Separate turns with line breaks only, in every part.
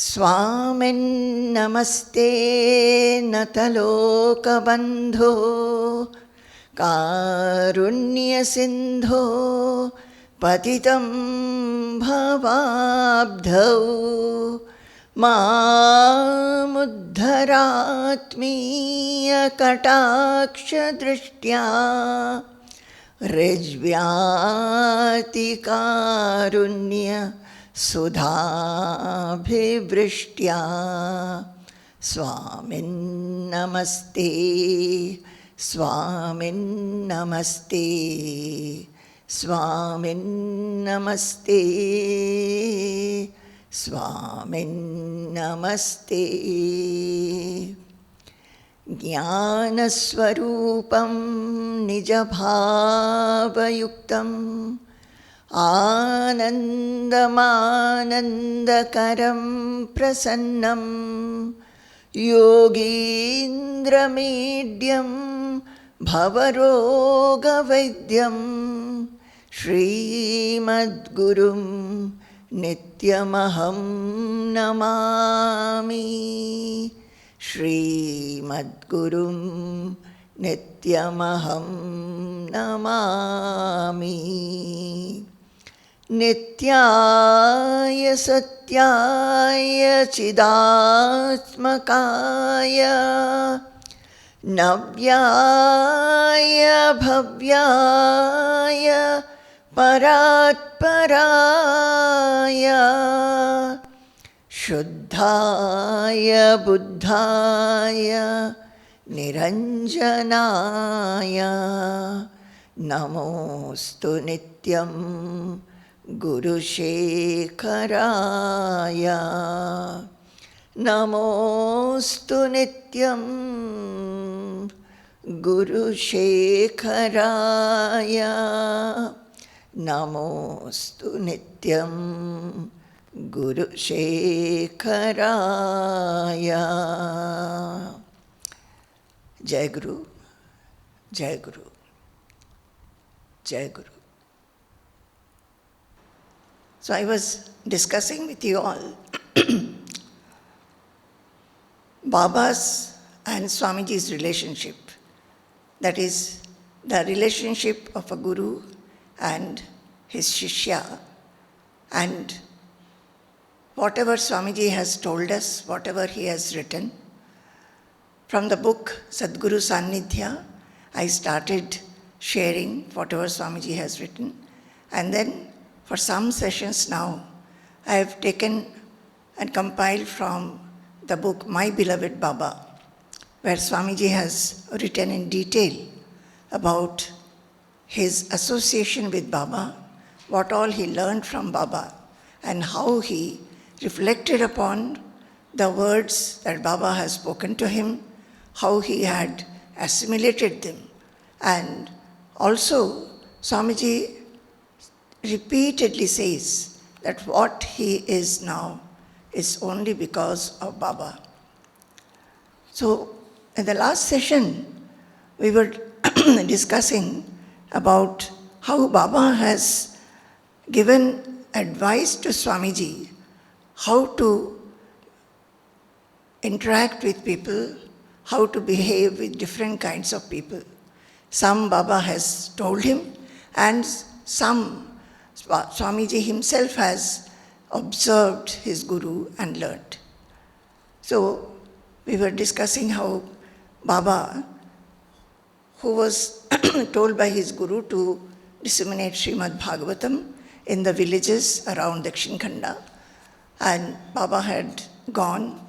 स्वामिन्नमस्ते नतलोकबन्धो कारुण्यसिन्धो पतितं भवाब्धौ मामुद्धरात्मीयकटाक्षदृष्ट्या ऋज्व्यातिकारुण्य सुधाभिवृष्ट्या स्वामिन्नमस्ते स्वामिन्नमस्ते स्वामिन्नमस्ते स्वामिन्नमस्ते। ज्ञानस्वरूपं निजभावयुक्तम् आनन्दमानन्दकरं प्रसन्नं योगीन्द्रमीड्यं भवरोगवैद्यं श्रीमद्गुरुं नित्यमहं नमामि। श्रीमद्गुरुं नित्यमहं नमामि। नित्याय सत्याय चिदात्मकाय नव्याय भव्याय परात्पराय शुद्धाय बुद्धाय निरञ्जनाय नमोऽस्तु नित्यं गुरुशेखराय नमोऽस्तु नित्यं गुरुशेखराय नमोऽस्तु नित्यं गुरुशेखराय। जय गुरु, जय गुरु, जय गुरु। So I was discussing with you all Baba's and Swamiji's relationship. That is the relationship of a guru and his shishya, and whatever Swamiji has told us, whatever he has written. From the book Sadguru Sannidhya, I started sharing whatever Swamiji has written, and then for some sessions now, I have taken and compiled from the book My Beloved Baba, where Swamiji has written in detail about his association with Baba, what all he learned from Baba, and how he reflected upon the words that Baba has spoken to him, how he had assimilated them. And also, Swamiji repeatedly says that what he is now is only because of Baba. So, in the last session, we were discussing about how Baba has given advice to Swamiji how to interact with people, how to behave with different kinds of people. Some Baba has told him, and some Swamiji himself has observed his guru and learnt. So we were discussing how Baba, who was told by his guru to disseminate Srimad Bhagavatam in the villages around Dakshin Khanda, and Baba had gone.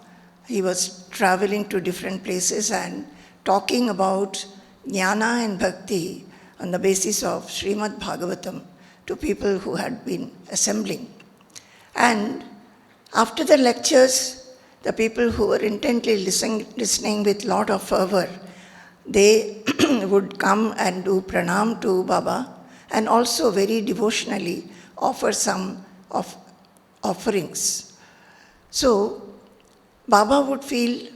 He was traveling to different places and talking about jnana and bhakti on the basis of Srimad Bhagavatam to people who had been assembling. And after the lectures, the people who were intently listening with lot of fervor, they would come and do pranam to Baba, and also very devotionally offer some offerings. So Baba would feel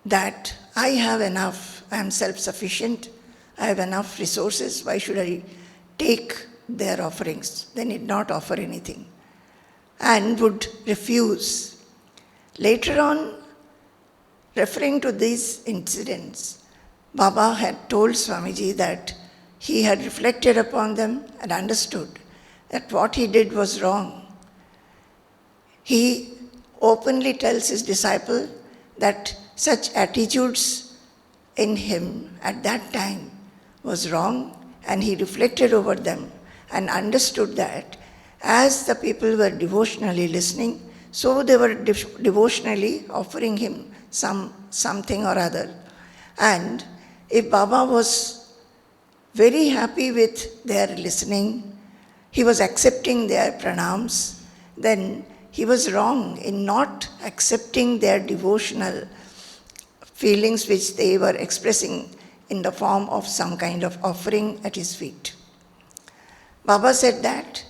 that I have enough, I am self-sufficient, I have enough resources, why should I take their offerings? They need not offer anything. and would refuse. Later on, referring to these incidents, Baba had told Swamiji that he had reflected upon them and understood that what he did was wrong. He openly tells his disciple that such attitudes in him at that time was wrong, and he reflected over them and understood that as the people were devotionally listening, so they were devotionally offering him something or other. And if Baba was very happy with their listening, he was accepting their pranams, then he was wrong in not accepting their devotional feelings which they were expressing in the form of some kind of offering at his feet. Baba said that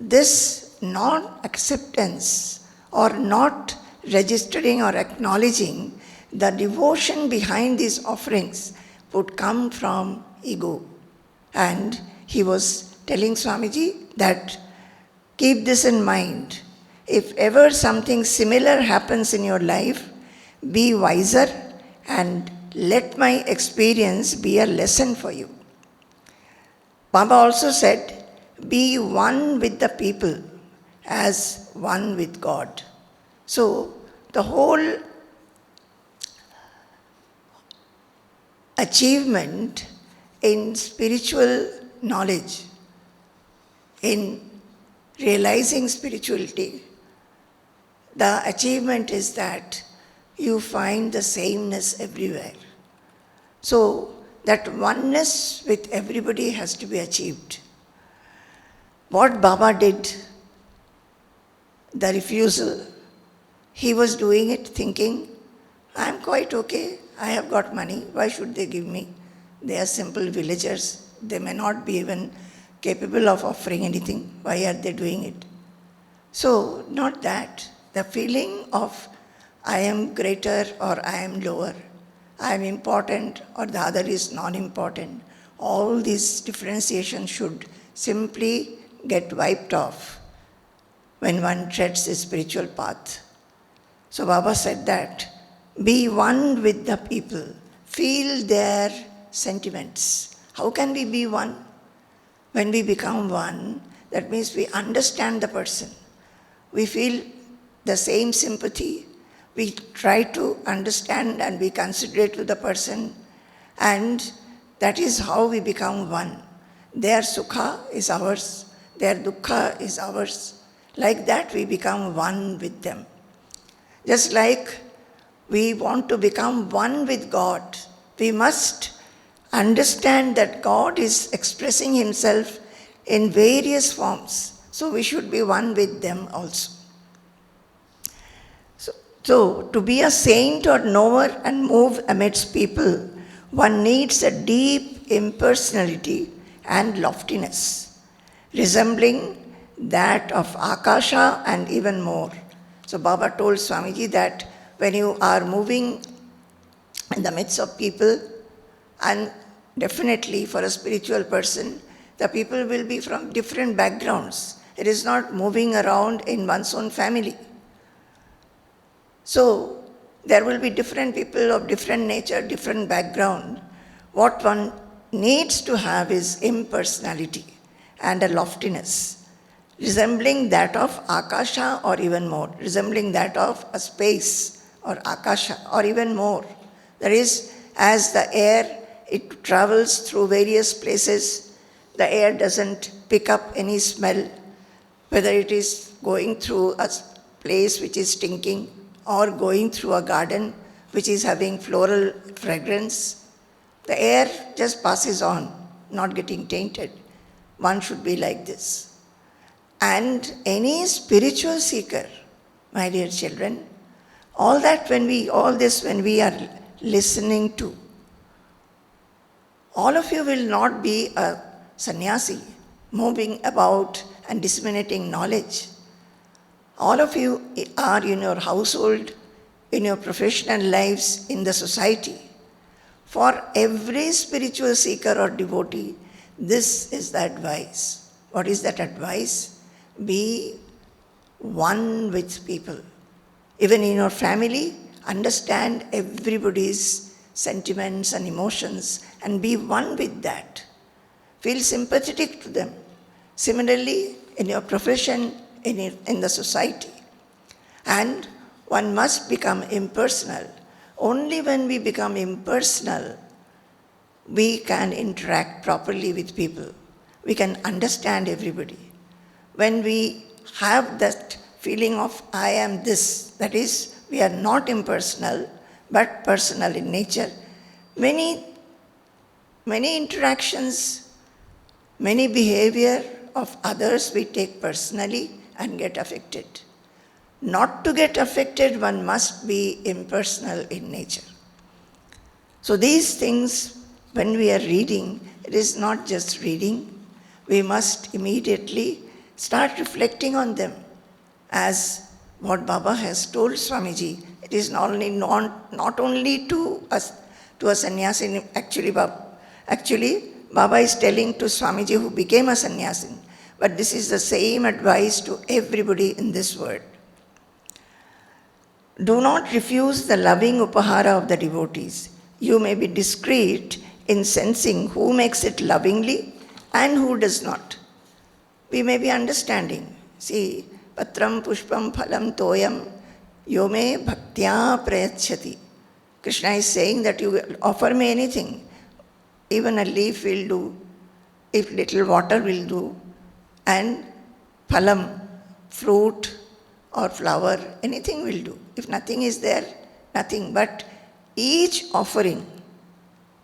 this non-acceptance or not registering or acknowledging the devotion behind these offerings would come from ego. And he was telling Swamiji that keep this in mind. If ever something similar happens in your life, be wiser and let my experience be a lesson for you. Baba also said, be one with the people as one with God. So the whole achievement in spiritual knowledge, in realizing spirituality, the achievement is that you find the sameness everywhere. So that oneness with everybody has to be achieved. What Baba did, the refusal, he was doing it thinking, I'm quite okay, I have got money, why should they give me? They are simple villagers, they may not be even capable of offering anything, why are they doing it? So, not that. The feeling of I am greater or I am lower, I am important or the other is non-important, all these differentiations should simply get wiped off when one treads the spiritual path. So Baba said that, be one with the people, feel their sentiments. How can we be one? When we become one, that means we understand the person. We feel the same sympathy. We try to understand and be considerate to the person, and that is how we become one. Their sukha is ours, their dukkha is ours. Like that we become one with them. Just like we want to become one with God, we must understand that God is expressing himself in various forms. So we should be one with them also. So to be a saint or knower and move amidst people, one needs a deep impersonality and loftiness, resembling that of Akasha and even more. So Baba told Swamiji that when you are moving in the midst of people, and definitely for a spiritual person, the people will be from different backgrounds. It is not moving around in one's own family. So there will be different people of different nature, different background. What one needs to have is impersonality and a loftiness, resembling that of Akasha or even more, resembling that of a space or Akasha or even more. That is, as the air, it travels through various places, the air doesn't pick up any smell, whether it is going through a place which is stinking or going through a garden which is having floral fragrance. The air just passes on, not getting tainted. One should be like this. And any spiritual seeker, my dear children, all this when we are listening to, all of you will not be a sannyasi moving about and disseminating knowledge. All of you are in your household, in your professional lives, in the society. For every spiritual seeker or devotee, this is the advice. What is that advice? Be one with people. Even in your family, understand everybody's sentiments and emotions and be one with that. Feel sympathetic to them. Similarly, in your profession, in the society. And one must become impersonal. Only when we become impersonal, we can interact properly with people. We can understand everybody. When we have that feeling of I am this, that is, we are not impersonal, but personal in nature, many interactions, many behavior of others we take personally and get affected. Not to get affected, one must be impersonal in nature. So these things, when we are reading, it is not just reading. We must immediately start reflecting on them. As what Baba has told Swamiji, it is not only to a sannyasin. Actually, Baba is telling to Swamiji who became a sannyasin, but this is the same advice to everybody in this world. Do not refuse the loving upahara of the devotees. You may be discreet in sensing who makes it lovingly and who does not. We may be understanding. See, patram pushpam phalam toyam yome bhaktya prayachati. Krishna is saying that you offer me anything. Even a leaf will do, if little water will do, and phalam, fruit or flower, anything will do. If nothing is there, nothing. But each offering,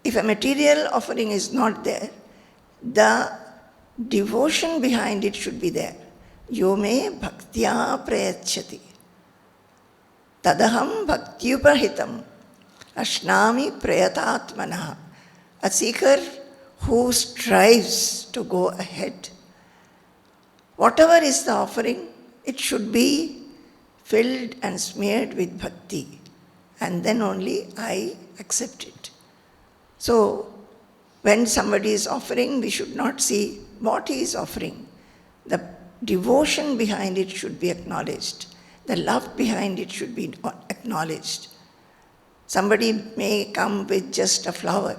if a material offering is not there, the devotion behind it should be there. Yome bhaktya prayachati. Tadaham bhaktyupahitam ashnami prayatatmanaha. A seeker who strives to go ahead. Whatever is the offering, it should be filled and smeared with bhakti. And then only I accept it. So, when somebody is offering, we should not see what he is offering. The devotion behind it should be acknowledged. The love behind it should be acknowledged. Somebody may come with just a flower.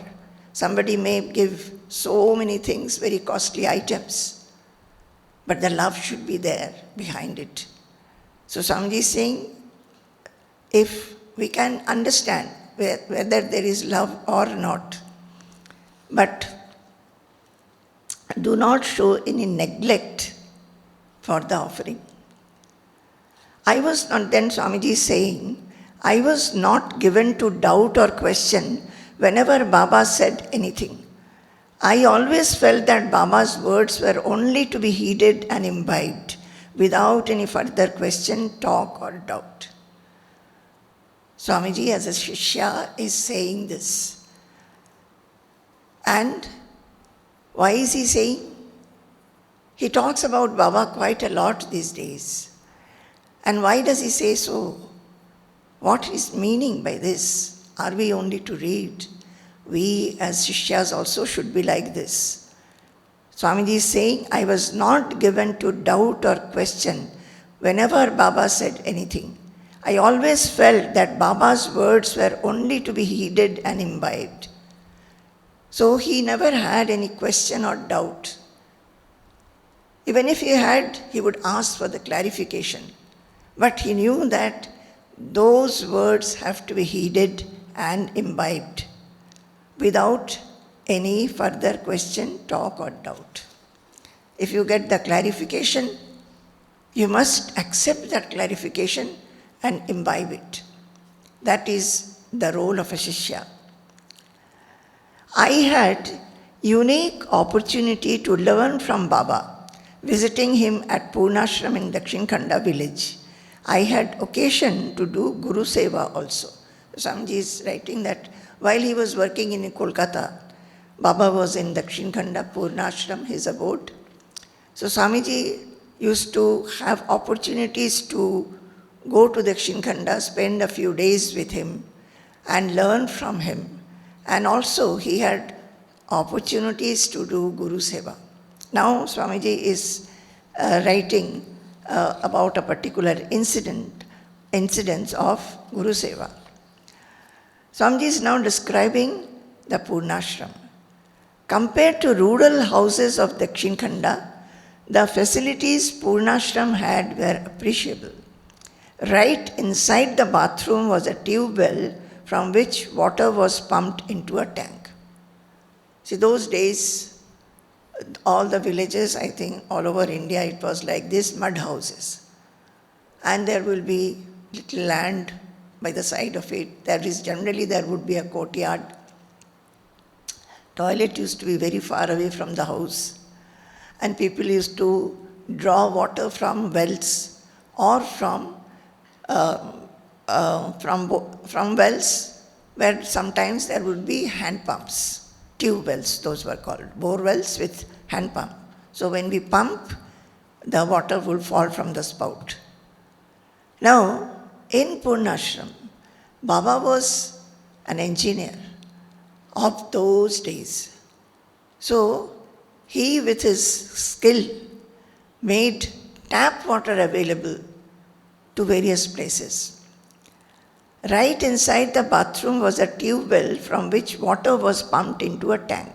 Somebody may give so many things, very costly items. But the love should be there behind it. So Swamiji is saying, if we can understand whether there is love or not, but do not show any neglect for the offering. Then Swamiji is saying, I was not given to doubt or question whenever Baba said anything. I always felt that Baba's words were only to be heeded and imbibed without any further question, talk or doubt. Swamiji as a Shishya is saying this. And why is he saying? He talks about Baba quite a lot these days. And why does he say so? What is meaning by this? Are we only to read? We as Shishyas also should be like this. Swamiji is saying, I was not given to doubt or question whenever Baba said anything. I always felt that Baba's words were only to be heeded and imbibed. So he never had any question or doubt. Even if he had, he would ask for the clarification. But he knew that those words have to be heeded and imbibed without any further question, talk or doubt. If you get the clarification, you must accept that clarification and imbibe it. That is the role of a Shishya. I had unique opportunity to learn from Baba, visiting him at Purnashram in Dakshin Khanda village. I had occasion to do Guru Seva also. Swamiji is writing that while he was working in Kolkata, Baba was in Dakshin Khanda, Purnashram, his abode. So Swamiji used to have opportunities to go to Dakshin Khanda, spend a few days with him and learn from him. And also he had opportunities to do Guru Seva. Now Swamiji is writing about a particular incidents of Guru Seva. Swamiji is now describing the Purnashram. Compared to rural houses of Dakshin Khanda, the facilities Purnashram had were appreciable. Right inside the bathroom was a tube well from which water was pumped into a tank. See, those days, all the villages, I think all over India, it was like this, mud houses. And there will be little land by the side of it. There would be a courtyard. Toilet used to be very far away from the house. And people used to draw water from wells or from wells where sometimes there would be hand pumps, tube wells, those were called, bore wells with hand pump. So when we pump, the water will fall from the spout. Now, in Purnashram, Baba was an engineer of those days. So, he with his skill made tap water available to various places. Right inside the bathroom was a tube well from which water was pumped into a tank.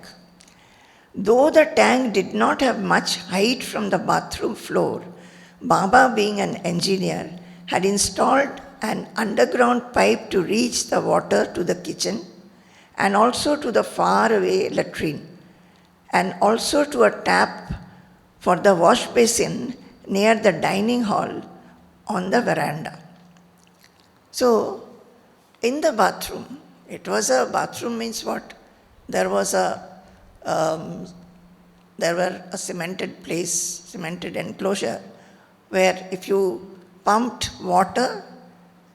Though the tank did not have much height from the bathroom floor, Baba, being an engineer, had installed an underground pipe to reach the water to the kitchen and also to the faraway latrine, and also to a tap for the wash basin near the dining hall on the veranda. So, in the bathroom, it was a bathroom means what? There were a cemented place, cemented enclosure, where if you pumped water,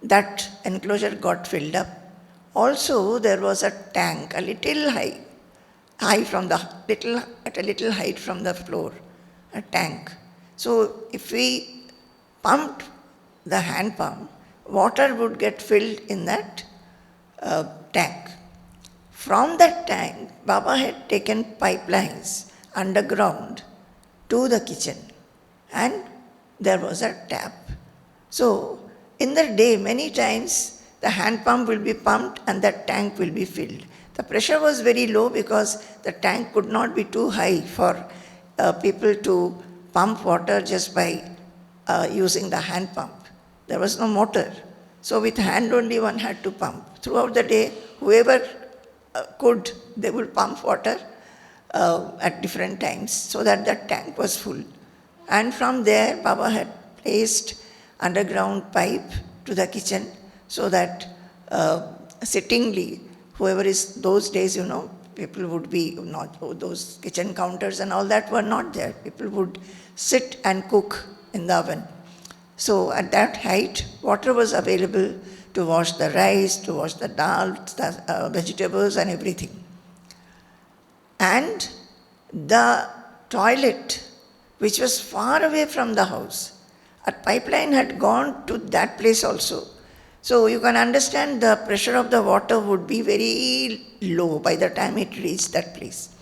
that enclosure got filled up. Also, there was a tank, a little high from the at a little height from the floor, a tank. So, if we pumped the hand pump, water would get filled in that tank. From that tank, Baba had taken pipelines underground to the kitchen, and there was a tap. So, in the day, many times the hand pump will be pumped and that tank will be filled. The pressure was very low because the tank could not be too high for people to pump water just by using the hand pump. There was no motor. So with hand only one had to pump. Throughout the day, whoever could, they would pump water at different times so that the tank was full. And from there, Baba had placed underground pipe to the kitchen so that sittingly, whoever is, those days, people would be not, those kitchen counters and all that were not there. People would sit and cook in the oven. So at that height, water was available to wash the rice, to wash the dal, the vegetables and everything. And the toilet, which was far away from the house, a pipeline had gone to that place also. So you can understand the pressure of the water would be very low by the time it reached that place.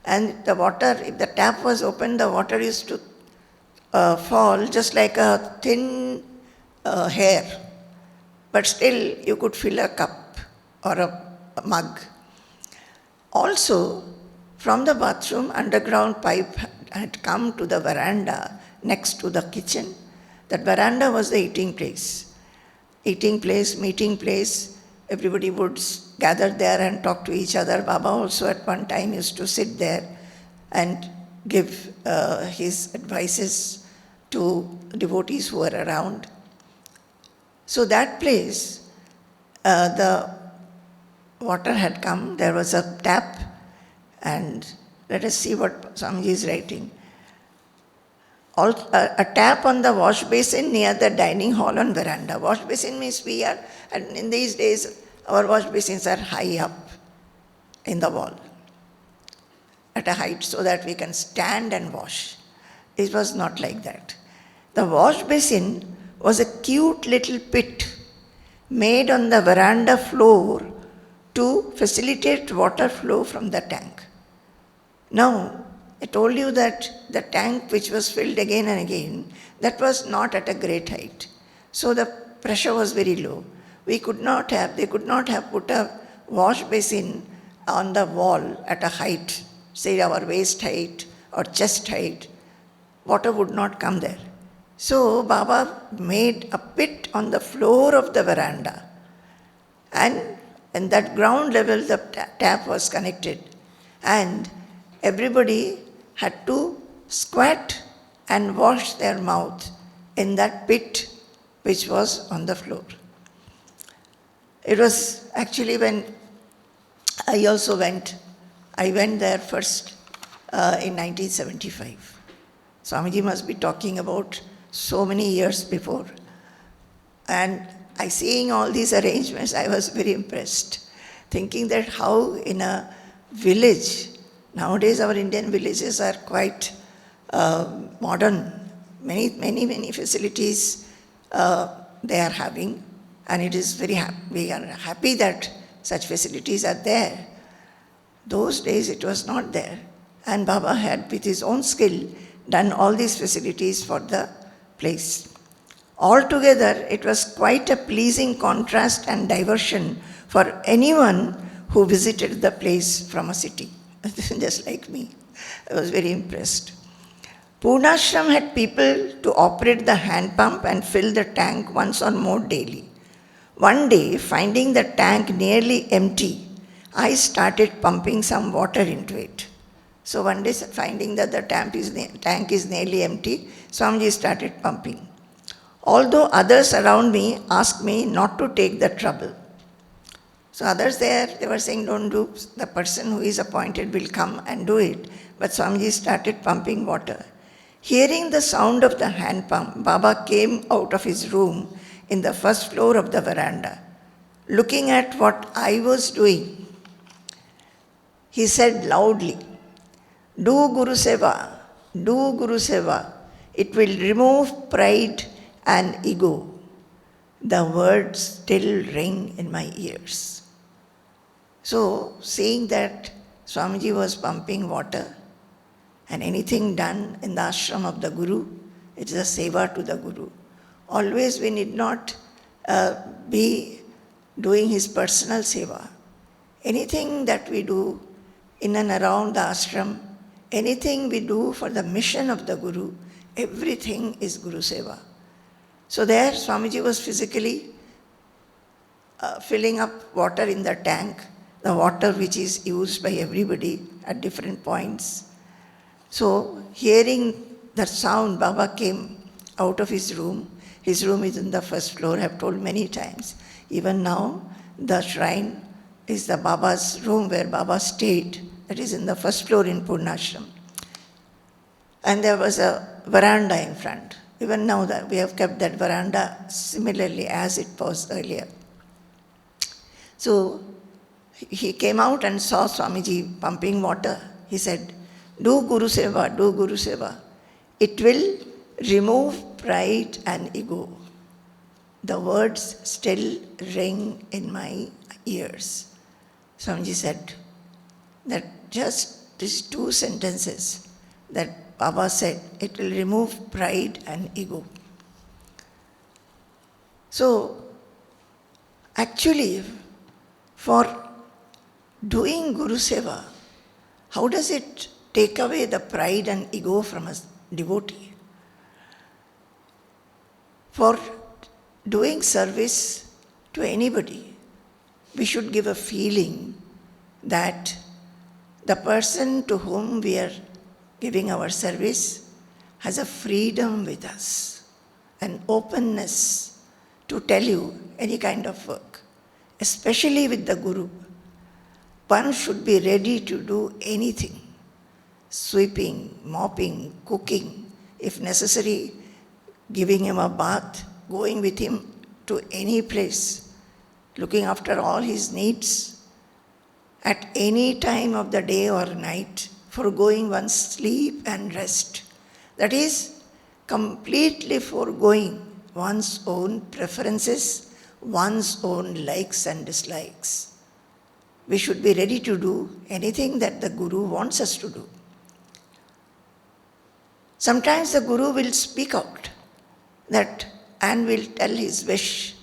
And the water, if the tap was open, the water used to fall just like a thin hair. But still you could fill a cup or a mug. Also, from the bathroom, underground pipe had come to the veranda next to the kitchen. That veranda was the eating place, meeting place. Everybody would gather there and talk to each other. Baba also at one time used to sit there and give his advices to devotees who were around. So that place, the water had come, there was a tap, and let us see what Swamiji is writing. A tap on the wash basin near the dining hall on veranda. Wash basin means and in these days, our wash basins are high up in the wall, at a height so that we can stand and wash. It was not like that. The wash basin was a cute little pit made on the veranda floor to facilitate water flow from the tank. Now, I told you that the tank which was filled again and again, that was not at a great height. So the pressure was very low. They could not have put a wash basin on the wall at a height, say our waist height or chest height. Water would not come there. So Baba made a pit on the floor of the veranda, and in that ground level the tap was connected, and everybody had to squat and wash their mouth in that pit which was on the floor. It was actually when I also went there first in 1975. Swamiji must be talking about so many years before. And seeing all these arrangements, I was very impressed, thinking that how in a village, nowadays our Indian villages are quite modern, many facilities they are having, and it is we are happy that such facilities are there. Those days it was not there, and Baba had with his own skill done all these facilities for the place. Altogether, it was quite a pleasing contrast and diversion for anyone who visited the place from a city, just like me. I was very impressed. Purnashram had people to operate the hand pump and fill the tank once or more daily. One day, finding the tank nearly empty, I started pumping some water into it. So one day, finding that the tank is nearly empty, Swamiji started pumping. Although others around me asked me not to take the trouble. So others there, they were saying, don't do, the person who is appointed will come and do it. But Swamiji started pumping water. Hearing the sound of the hand pump, Baba came out of his room in the first floor of the veranda. Looking at what I was doing, he said loudly, "Do Guru Seva, do Guru Seva. It will remove pride and ego." The words still ring in my ears. So, seeing that Swamiji was pumping water, and anything done in the ashram of the Guru, it is a seva to the Guru. Always we need not be doing his personal seva. Anything that we do in and around the ashram, anything we do for the mission of the Guru, everything is Guru seva. So there Swamiji was physically filling up water in the tank, the water which is used by everybody at different points. So hearing the sound, Baba came out of his room. His room is in the first floor, I have told many times. Even now, the shrine is the Baba's room where Baba stayed. That is in the first floor in Purnashram. And there was a veranda in front. Even now that we have kept that veranda similarly as it was earlier. So he came out and saw Swamiji pumping water. He said, "Do Guru Seva, do Guru Seva. It will remove pride and ego." The words still ring in my ears. Swamiji said that just these two sentences that Baba said, it will remove pride and ego. So, actually, for doing Guru Seva, how does it take away the pride and ego from a devotee? For doing service to anybody, we should give a feeling that the person to whom we are giving our service has a freedom with us, an openness to tell you any kind of work, especially with the Guru. One should be ready to do anything, sweeping, mopping, cooking, if necessary, giving him a bath, going with him to any place, looking after all his needs, at any time of the day or night, foregoing one's sleep and rest. That is, completely foregoing one's own preferences, one's own likes and dislikes. We should be ready to do anything that the Guru wants us to do. Sometimes the Guru will speak out that and will tell his wish.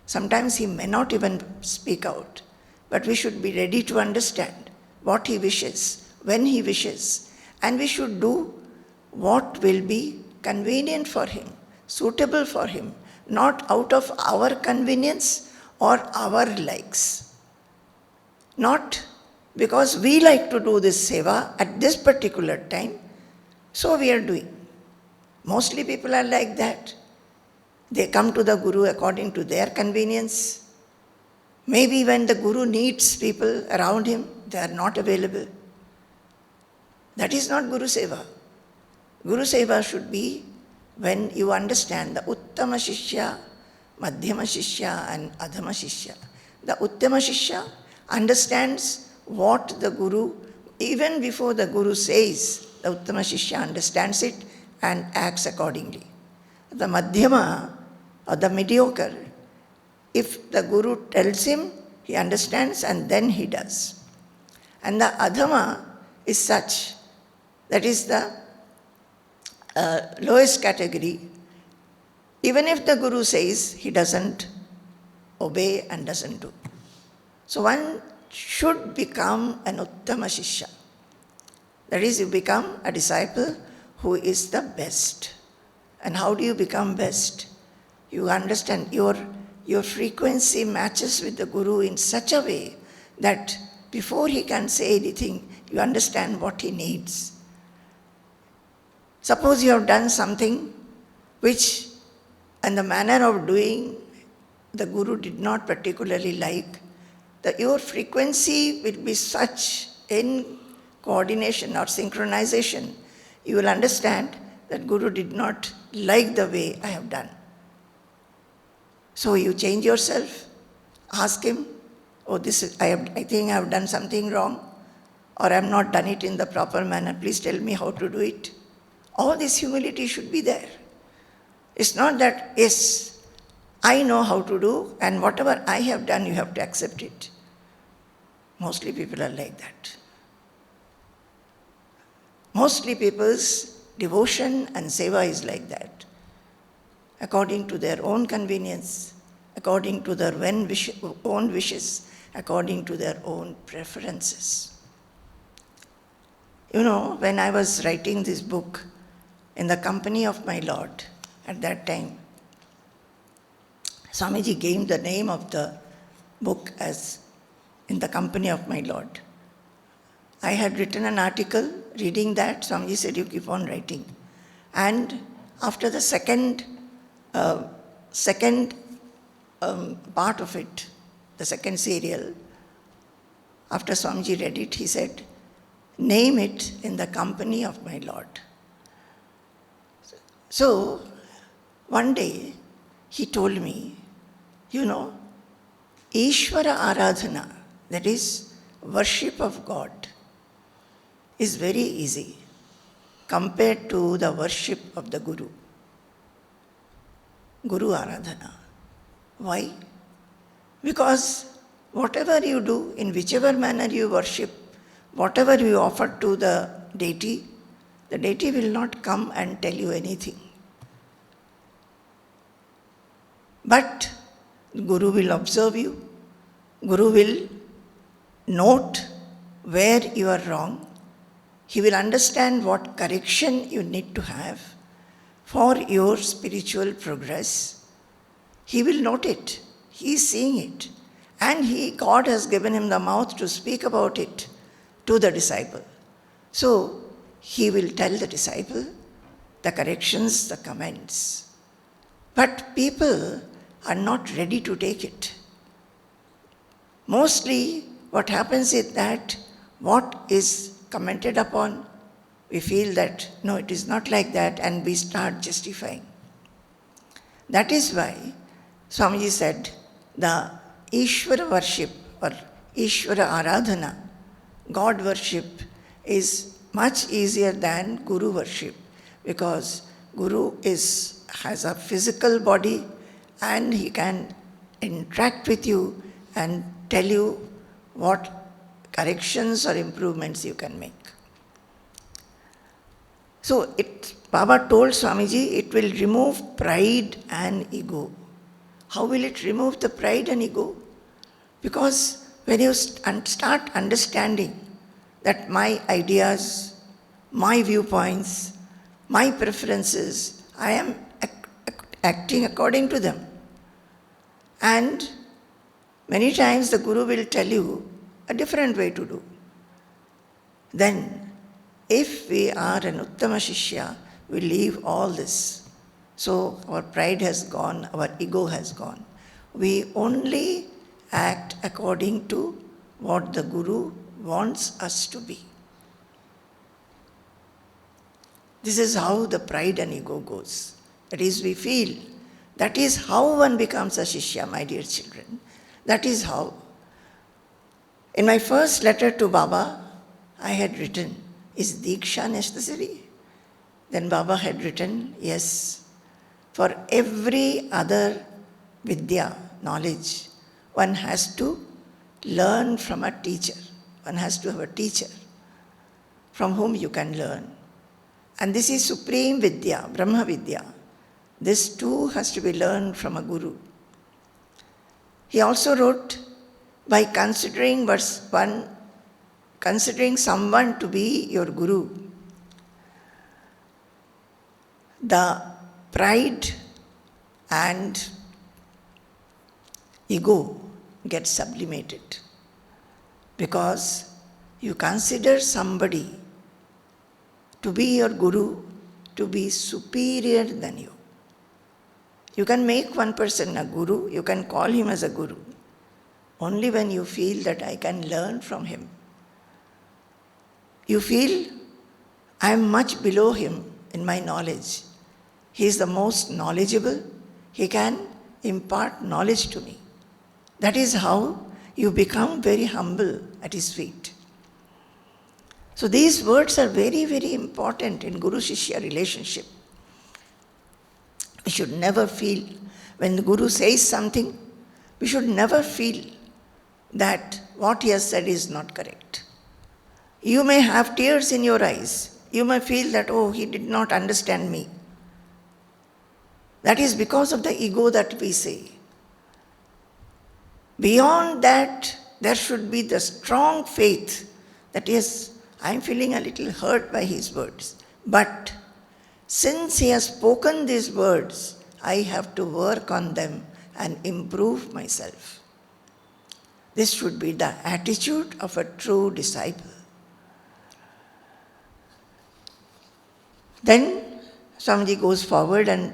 Sometimes he may not even speak out, but we should be ready to understand what he wishes, when he wishes, and we should do what will be convenient for him, suitable for him, not out of our convenience or our likes. Not because we like to do this seva at this particular time, so we are doing. Mostly people are like that. They come to the Guru according to their convenience. Maybe when the Guru needs people around him, they are not available. That is not Guru Seva. Guru Seva should be when you understand the Uttama Shishya, Madhyama Shishya and Adhama Shishya. The Uttama Shishya understands what the Guru, even before the Guru says, the Uttama Shishya understands it and acts accordingly. The Madhyama or the mediocre, if the Guru tells him, he understands and then he does. And the Adhama is such, that is the lowest category. Even if the Guru says, he doesn't obey and doesn't do. So one should become an Uttama Shishya. That is, you become a disciple who is the best. And how do you become best? You understand your frequency matches with the Guru in such a way that before he can say anything, you understand what he needs. Suppose you have done something which, and the manner of doing, the Guru did not particularly like, your frequency will be such in coordination or synchronization, you will understand that Guru did not like the way I have done. So you change yourself, ask him, oh, I think I have done something wrong, or I have not done it in the proper manner, please tell me how to do it. All this humility should be there. It's not that, yes, I know how to do, and whatever I have done, you have to accept it. Mostly people are like that. Mostly people's devotion and seva is like that. According to their own convenience, according to their own wishes, according to their own preferences. You know, when I was writing this book in the company of my Lord, at that time, Swamiji gave the name of the book as In the Company of My Lord. I had written an article, reading that, Swamiji said, you keep on writing. And after the second part of it, the second serial, after Swamiji read it, he said, name it In the Company of My Lord. So, one day, he told me, you know, Ishvara Aradhana, that is, worship of God, is very easy compared to the worship of the Guru. Guru Aradhana. Why? Because whatever you do, in whichever manner you worship, whatever you offer to the deity will not come and tell you anything. But Guru will observe you. Guru will note where you are wrong. He will understand what correction you need to have for your spiritual progress. He will note it. He is seeing it. And God has given him the mouth to speak about it to the disciple. So, he will tell the disciple the corrections, the comments. But people are not ready to take it. Mostly, what happens is that what is commented upon, we feel that, no, it is not like that, and we start justifying. That is why Swamiji said the Ishvara worship or Ishvara Aradhana, God worship, is much easier than Guru worship, because Guru has a physical body and he can interact with you and tell you what corrections or improvements you can make. So Baba told Swamiji it will remove pride and ego. How will it remove the pride and ego? Because when you start understanding that my ideas, my viewpoints, my preferences, I am acting according to them. And many times the Guru will tell you a different way to do. Then, if we are an Uttama Shishya, we leave all this. So our pride has gone, our ego has gone. We only act according to what the Guru wants us to be. This is how the pride and ego goes. That is, we feel. That is how one becomes a Shishya, my dear children. That is how. In my first letter to Baba, I had written, is Diksha necessary? Then Baba had written, yes. For every other Vidya, knowledge, one has to learn from a teacher. One has to have a teacher from whom you can learn. And this is Supreme Vidya, Brahma Vidya. This too has to be learned from a Guru. He also wrote, by considering verse 1, considering someone to be your Guru, the pride and ego get sublimated. Because you consider somebody to be your Guru, to be superior than you. You can make one person a Guru, you can call him as a Guru, only when you feel that I can learn from him. You feel I am much below him in my knowledge. He is the most knowledgeable, he can impart knowledge to me. That is how you become very humble at his feet. So these words are very, very important in Guru-Shishya relationship. We should never feel, when the Guru says something, we should never feel that what he has said is not correct. You may have tears in your eyes. You may feel that, oh, he did not understand me. That is because of the ego that we say. Beyond that, there should be the strong faith that yes, I am feeling a little hurt by his words. But since he has spoken these words, I have to work on them and improve myself. This should be the attitude of a true disciple. Then Swamiji goes forward and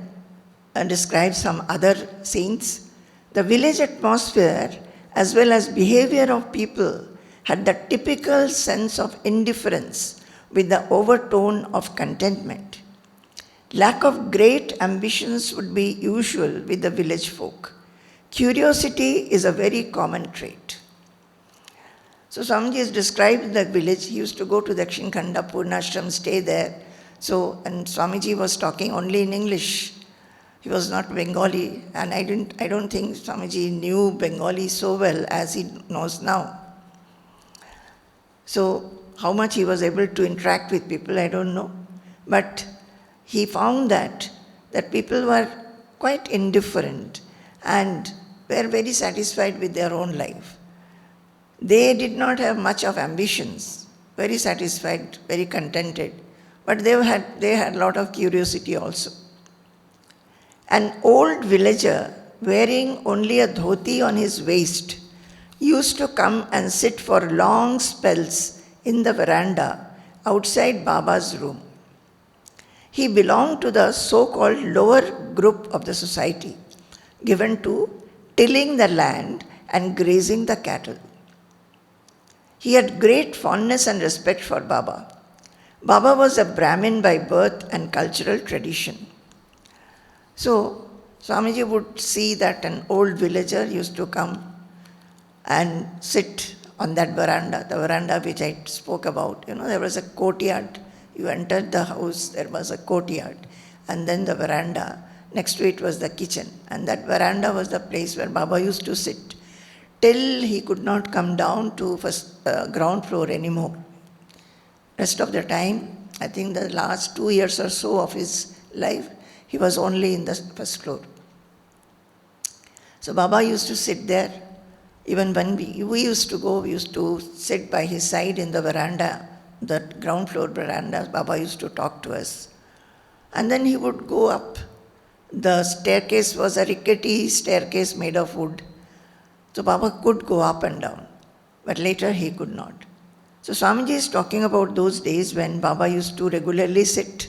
describes some other saints. The village atmosphere as well as behavior of people had the typical sense of indifference with the overtone of contentment. Lack of great ambitions would be usual with the village folk. Curiosity is a very common trait. So Swamiji has described the village. He used to go to Dakshin Khanda, Purnashram, stay there. And Swamiji was talking only in English. He was not Bengali, and I don't think Swamiji knew Bengali so well as he knows now. So how much he was able to interact with people, I don't know. But he found that people were quite indifferent and were very satisfied with their own life. They did not have much of ambitions, very satisfied, very contented, but they had a lot of curiosity also. An old villager wearing only a dhoti on his waist used to come and sit for long spells in the veranda outside Baba's room. He belonged to the so-called lower group of the society, given to tilling the land and grazing the cattle. He had great fondness and respect for Baba. Baba was a Brahmin by birth and cultural tradition. So, Swamiji would see that an old villager used to come and sit on that veranda, the veranda which I spoke about. There was a courtyard. You entered the house, there was a courtyard. And then the veranda, next to it was the kitchen. And that veranda was the place where Baba used to sit till he could not come down to ground floor anymore. Rest of the time, I think the last 2 years or so of his life, he was only in the first floor. So Baba used to sit there. Even when we used to go, we used to sit by his side in the veranda, the ground floor veranda. Baba used to talk to us. And then he would go up. The staircase was a rickety staircase made of wood. So Baba could go up and down, but later he could not. So Swamiji is talking about those days when Baba used to regularly sit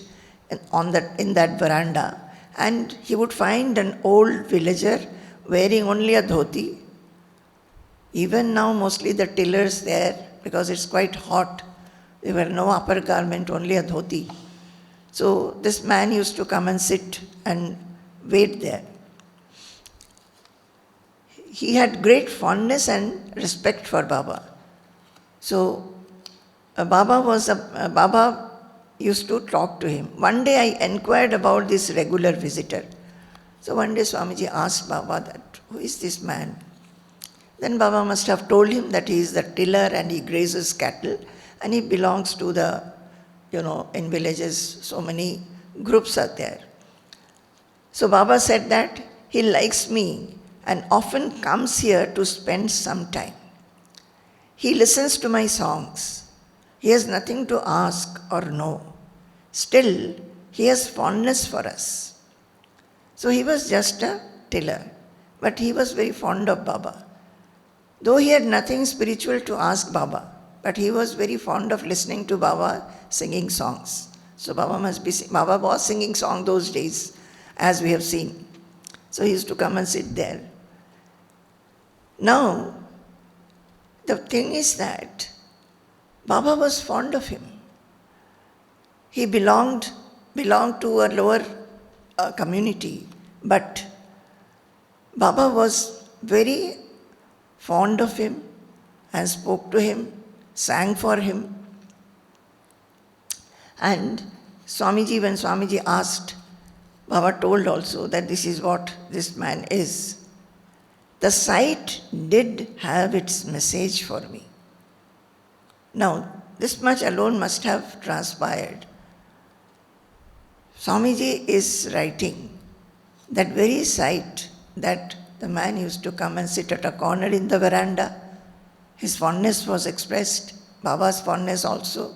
in that veranda, and he would find an old villager wearing only a dhoti. Even now, mostly the tillers there, because it's quite hot, there were no upper garment, only a dhoti. So this man used to come and sit and wait there. He had great fondness and respect for Baba. So Baba used to talk to him. One day I inquired about this regular visitor. So one day Swamiji asked Baba that, who is this man? Then Baba must have told him that he is the tiller and he grazes cattle and he belongs to the, in villages so many groups are there. So Baba said that he likes me and often comes here to spend some time. He listens to my songs. He has nothing to ask or know. Still, he has fondness for us. So he was just a tiller, but he was very fond of Baba. Though he had nothing spiritual to ask Baba, but he was very fond of listening to Baba singing songs. So Baba was singing songs those days, as we have seen. So he used to come and sit there. Now, the thing is that Baba was fond of him. He belonged to a lower community, but Baba was very fond of him and spoke to him, sang for him. And Swamiji, when Swamiji asked, Baba told also that this is what this man is. The sight did have its message for me. Now, this much alone must have transpired. Swamiji is writing that very sight that the man used to come and sit at a corner in the veranda. His fondness was expressed, Baba's fondness also,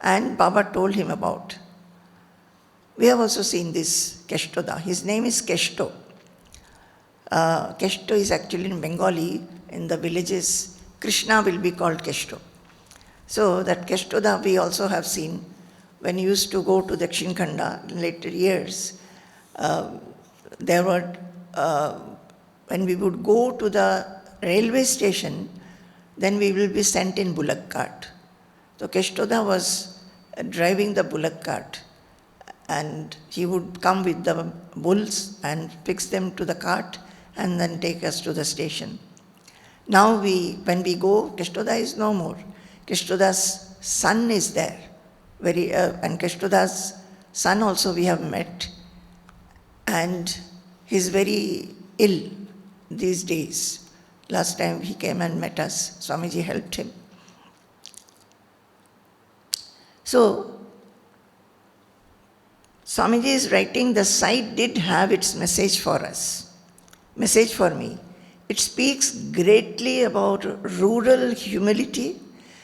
and Baba told him about. We have also seen this Keshtoda. His name is Keshto. Keshto is actually in Bengali, in the villages, Krishna will be called Keshto. So that Keshtoda we also have seen when he used to go to Dakshin Khanda in later years. When we would go to the railway station, then we will be sent in bullock cart. So Keshtoda was driving the bullock cart, and he would come with the bulls and fix them to the cart and then take us to the station. Now when we go, Keshtoda is no more. Keshtoda's son is there. And Keshtoda's son also we have met. And he's very ill these days. Last time he came and met us, Swamiji helped him. So, Swamiji is writing, the sight did have its message for us, message for me. It speaks greatly about rural humility,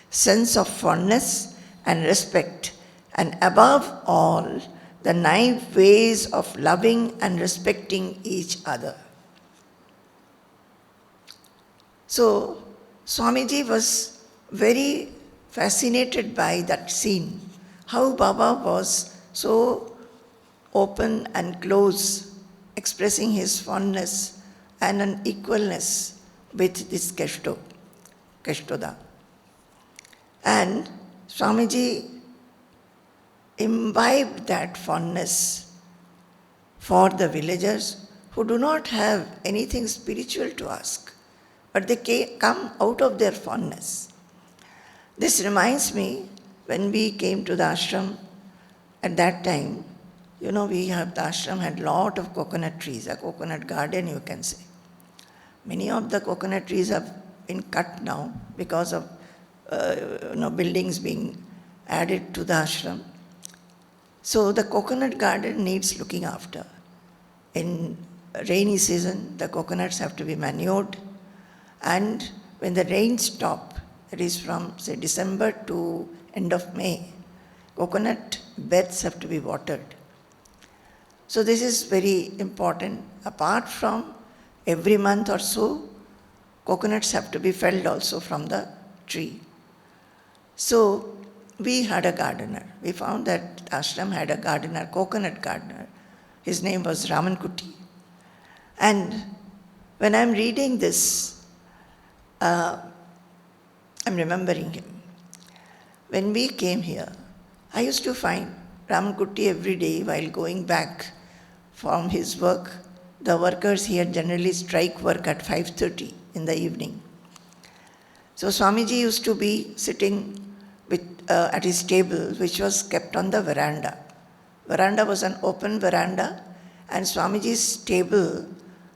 sense of fondness and respect, and above all, the 9 ways of loving and respecting each other. So, Swamiji was very fascinated by that scene, how Baba was so open and close, expressing his fondness and an equalness with this Keshtoda. And Swamiji imbibed that fondness for the villagers who do not have anything spiritual to ask, but they come out of their fondness. This reminds me, when we came to the ashram, at that time, the ashram had lot of coconut trees, a coconut garden you can say. Many of the coconut trees have been cut now because of buildings being added to the ashram. So the coconut garden needs looking after. In rainy season, the coconuts have to be manured, and when the rains stop, that is from say December to end of May, coconut beds have to be watered. So this is very important. Apart from every month or so, coconuts have to be felled also from the tree. So we had a gardener. We found that ashram had a gardener, coconut gardener. His name was Ramankutti. And when I'm reading this, I'm remembering him. When we came here, I used to find Ramankutti every day while going back from his work. The workers here generally strike work at 5:30 in the evening. So Swamiji used to be sitting at his table, which was kept on the veranda. Veranda was an open veranda, and Swamiji's table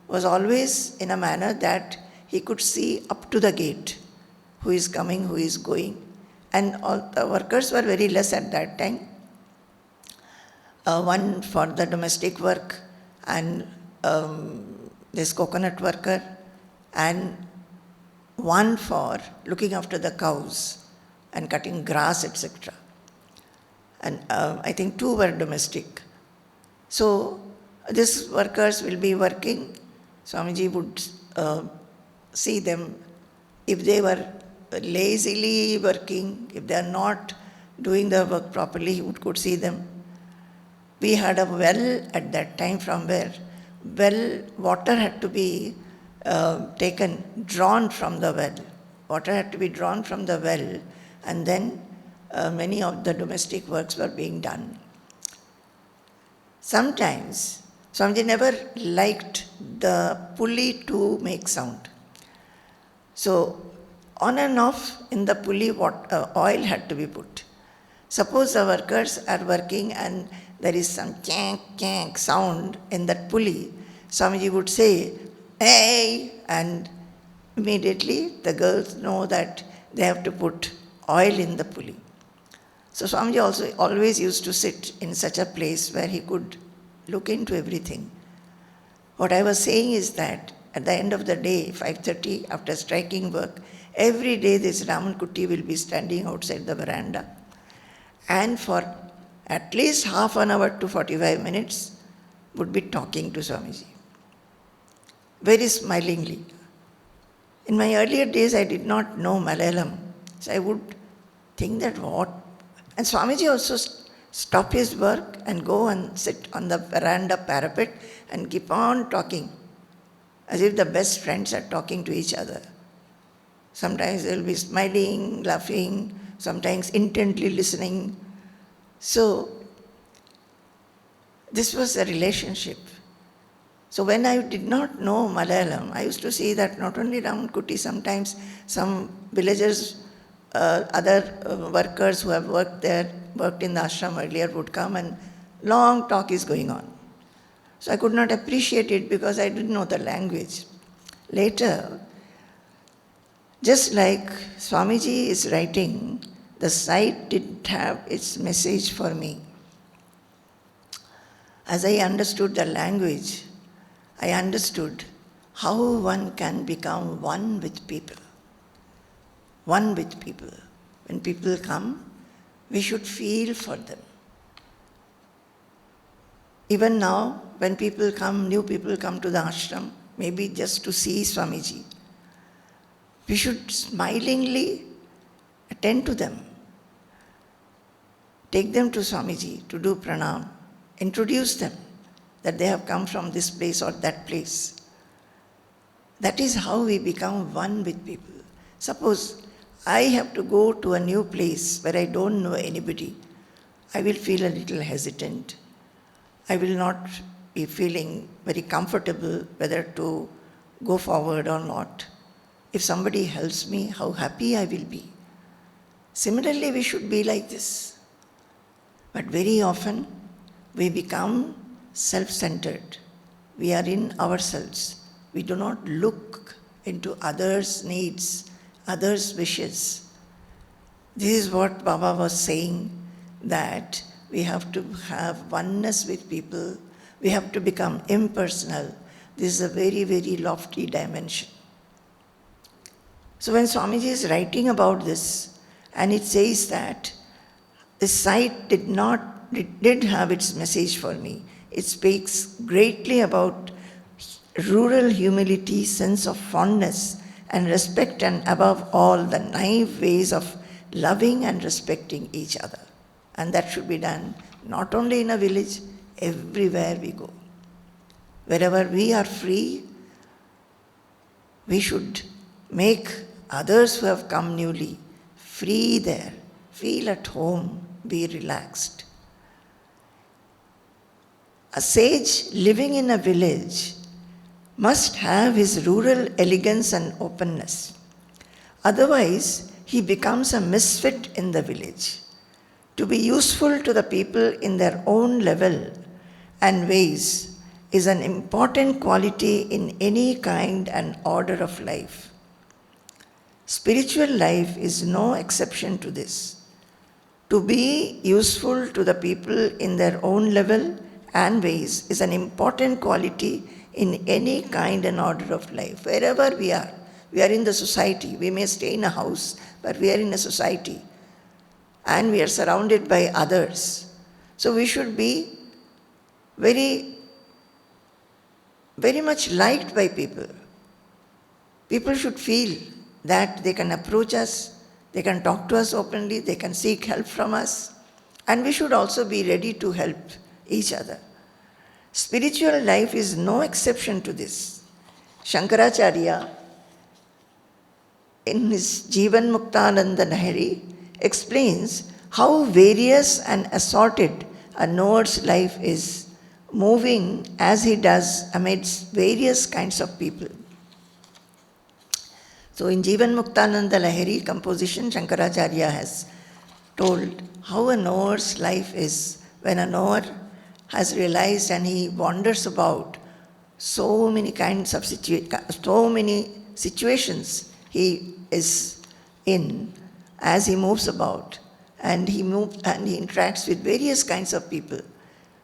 was always in a manner that he could see up to the gate who is coming, who is going. And all the workers were very less at that time. One for the domestic work, and this coconut worker, and one for looking after the cows and cutting grass, etc. And I think two were domestic. So these workers will be working. Swamiji would see them. If they were lazily working, if they are not doing the work properly, he could see them. We had a well at that time from where water had to be drawn from the well. Water had to be drawn from the well, and then many of the domestic works were being done. Sometimes Swamiji never liked the pulley to make sound. So on and off in the pulley oil had to be put. Suppose the workers are working and there is some chank, chank sound in that pulley, Swamiji would say, "Hey!" and immediately the girls know that they have to put oil in the pulley. So Swamiji also always used to sit in such a place where he could look into everything. What I was saying is that at the end of the day, 5:30, after striking work, every day this Ramankutti will be standing outside the veranda, and for at least half an hour to 45 minutes would be talking to Swamiji, very smilingly. In my earlier days, I did not know Malayalam, so I would think that what. And Swamiji also stop his work and go and sit on the veranda parapet and keep on talking, as if the best friends are talking to each other. Sometimes they'll be smiling, laughing, sometimes intently listening. So, this was a relationship. So when I did not know Malayalam, I used to see that not only Ramankutti, sometimes some villagers, other workers who have worked in the ashram earlier would come, and long talk is going on. So I could not appreciate it because I didn't know the language. Later, just like Swamiji is writing, the site didn't have its message for me. As I understood the language, I understood how one can become one with people. One with people. When people come, we should feel for them. Even now, when people come, new people come to the ashram, maybe just to see Swamiji, we should smilingly attend to them. Take them to Swamiji to do pranam. Introduce them that they have come from this place or that place. That is how we become one with people. Suppose I have to go to a new place where I don't know anybody, I will feel a little hesitant. I will not be feeling very comfortable whether to go forward or not. If somebody helps me, how happy I will be. Similarly, we should be like this. But very often, we become self-centered. We are in ourselves. We do not look into others' needs, others' wishes. This is what Baba was saying, that We have to have oneness with people. We have to become impersonal. This is a very, very lofty dimension. So when Swamiji is writing about this, and it says that the site did have its message for me. It speaks greatly about rural humility, sense of fondness and respect, and above all, the naive ways of loving and respecting each other. And that should be done not only in a village, everywhere we go. Wherever we are free, we should make others who have come newly free there, feel at home, be relaxed. A sage living in a village must have his rural elegance and openness. Otherwise, he becomes a misfit in the village. To be useful to the people in their own level and ways is an important quality in any kind and order of life. Spiritual life is no exception to this. To be useful to the people in their own level and ways is an important quality in any kind and order of life. Wherever we are in the society. We may stay in a house, but we are in a society. And we are surrounded by others. So we should be very, very much liked by people. People should feel that they can approach us, they can talk to us openly, they can seek help from us, and we should also be ready to help each other. Spiritual life is no exception to this. Shankaracharya, in his Jivan Muktananda Lahari, explains how various and assorted a knower's life is, moving as he does amidst various kinds of people. So in Jivan Muktananda Lahari composition, Shankaracharya has told how a knower's life is when a knower has realized and he wanders about so many kinds of so many situations he is in as he moves about, and he interacts with various kinds of people.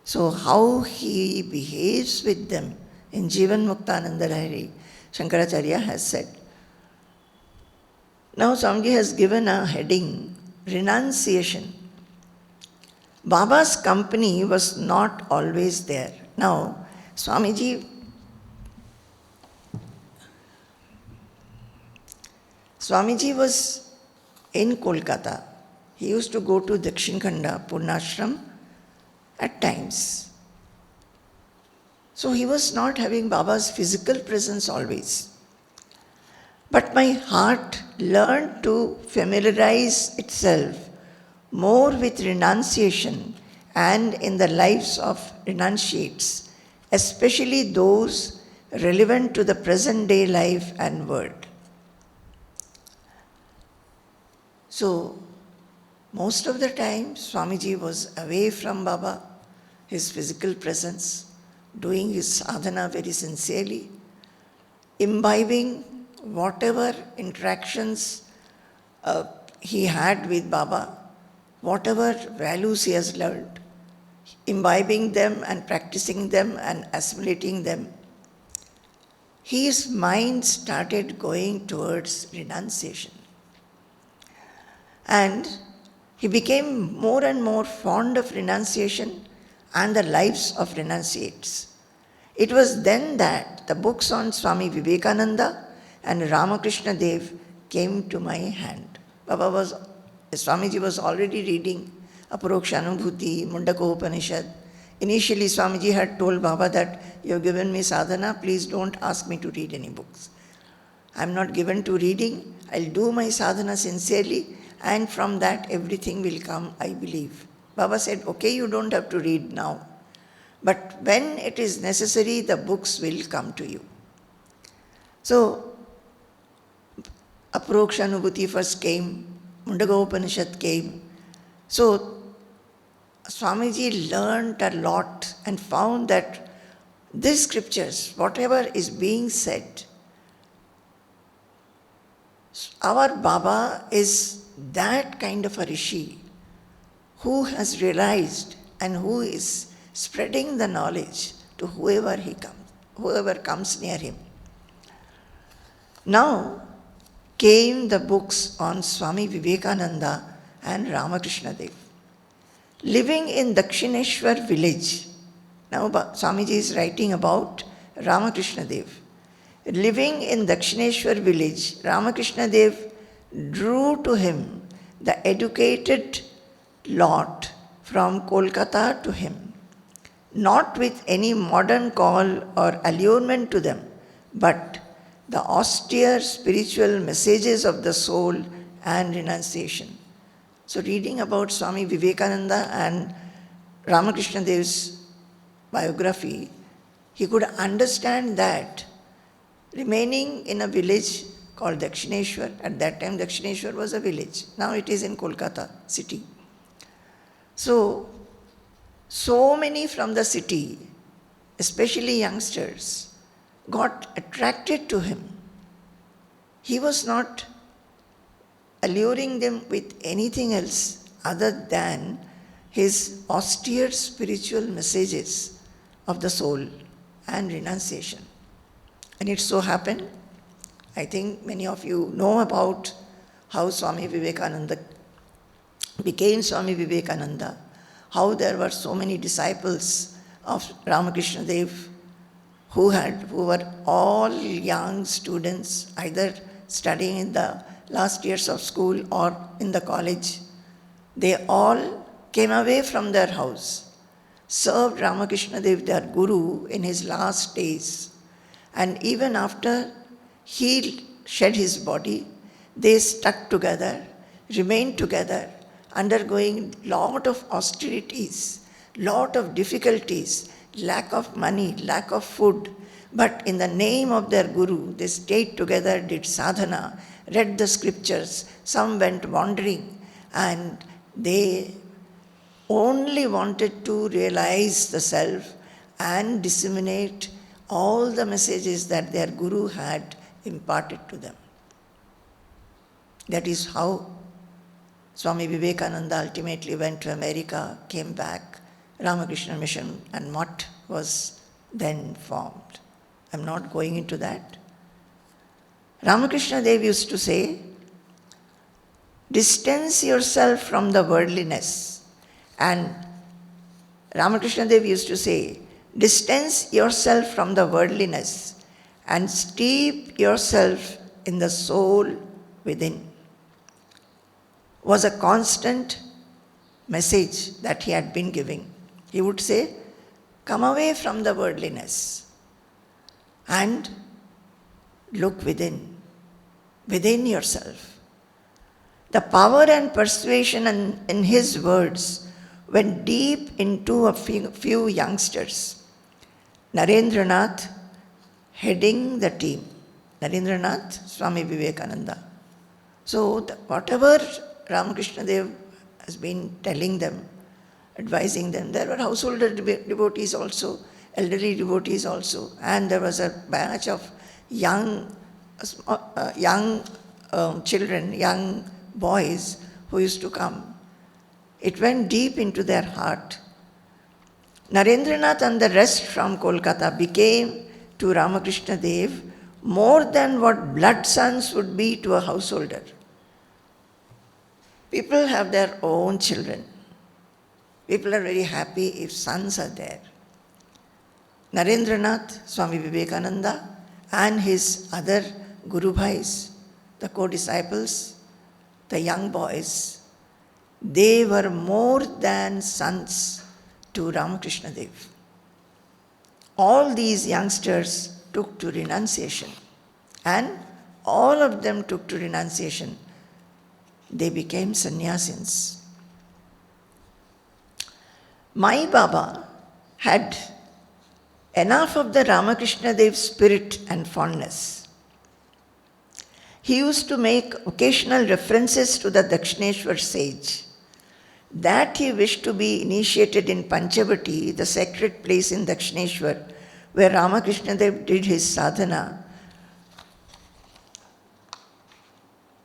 So how he behaves with them in Jivan Muktananda Lahari, Shankaracharya has said. Now Swamiji has given a heading, renunciation. Baba's company was not always there. Now Swamiji was in Kolkata. He used to go to Dakshin Khanda, Purnashram at times. So he was not having Baba's physical presence always. But my heart learned to familiarize itself more with renunciation and in the lives of renunciates, especially those relevant to the present day life and world. So, most of the time, Swamiji was away from Baba, his physical presence, doing his sadhana very sincerely, imbibing whatever interactions he had with Baba, whatever values he has learned, imbibing them and practicing them and assimilating them. His mind started going towards renunciation. And he became more and more fond of renunciation and the lives of renunciates. It was then that the books on Swami Vivekananda and Ramakrishna Dev came to my hand. Swamiji was already reading Aparokshanubhuti, Mundaka Upanishad. Initially, Swamiji had told Baba that, you have given me sadhana, please don't ask me to read any books. I am not given to reading, I'll do my sadhana sincerely, and from that everything will come, I believe. Baba said, okay, you don't have to read now, but when it is necessary, the books will come to you. So, Aparokshanubhuti first came, Mundaka Upanishad came. So, Swamiji learned a lot and found that these scriptures, whatever is being said, our Baba is that kind of a rishi who has realized and who is spreading the knowledge to whoever comes near him. Now came the books on Swami Vivekananda and Ramakrishna Dev. Living in Dakshineshwar village, now Swamiji is writing about Ramakrishna Dev. Living in Dakshineshwar village, Ramakrishna Dev drew to him the educated lot from Kolkata to him, not with any modern call or allurement to them, but the austere spiritual messages of the soul and renunciation. So reading about Swami Vivekananda and Ramakrishna Dev's biography, he could understand that remaining in a village called Dakshineshwar, at that time Dakshineshwar was a village, now it is in Kolkata city. So many from the city, especially youngsters, got attracted to him. He was not alluring them with anything else other than his austere spiritual messages of the soul and renunciation. And it so happened, I think many of you know about how Swami Vivekananda became Swami Vivekananda, how there were so many disciples of Ramakrishna Dev who were all young students, either studying in the last years of school or in the college. They all came away from their house, served Ramakrishna Dev, their guru, in his last days. And even after he shed his body, they stuck together, remained together, undergoing lot of austerities, lot of difficulties, lack of money, lack of food. But in the name of their guru, they stayed together, did sadhana, read the scriptures. Some went wandering, and they only wanted to realize the self and disseminate all the messages that their guru had imparted to them. That is how Swami Vivekananda ultimately went to America, came back, Ramakrishna Mission and Mutt was then formed. I'm not going into that. Ramakrishna Dev used to say, distance yourself from the worldliness. And Ramakrishna Dev used to say, distance yourself from the worldliness and steep yourself in the soul within. Was a constant message that he had been giving. He would say, come away from the worldliness and look within yourself. The power and persuasion in his words went deep into a few youngsters. Narendranath heading the team. Narendranath, Swami Vivekananda. So whatever Ramakrishna Dev has been telling them, advising them, there were householder devotees also, elderly devotees also, and there was a batch of young children, young boys who used to come. It went deep into their heart. Narendranath and the rest from Kolkata became to Ramakrishna Dev more than what blood sons would be to a householder. People have their own children. People are very happy if sons are there. Narendranath, Swami Vivekananda, and his other Guru Bhais, the co-disciples, the young boys, they were more than sons to Ramakrishna Dev. All these youngsters took to renunciation, and all of them took to renunciation. They became sannyasins. My Baba had enough of the Ramakrishna Dev spirit and fondness. He used to make occasional references to the Dakshineshwar sage, that he wished to be initiated in Panchavati, the sacred place in Dakshineshwar, where Ramakrishna Dev did his sadhana.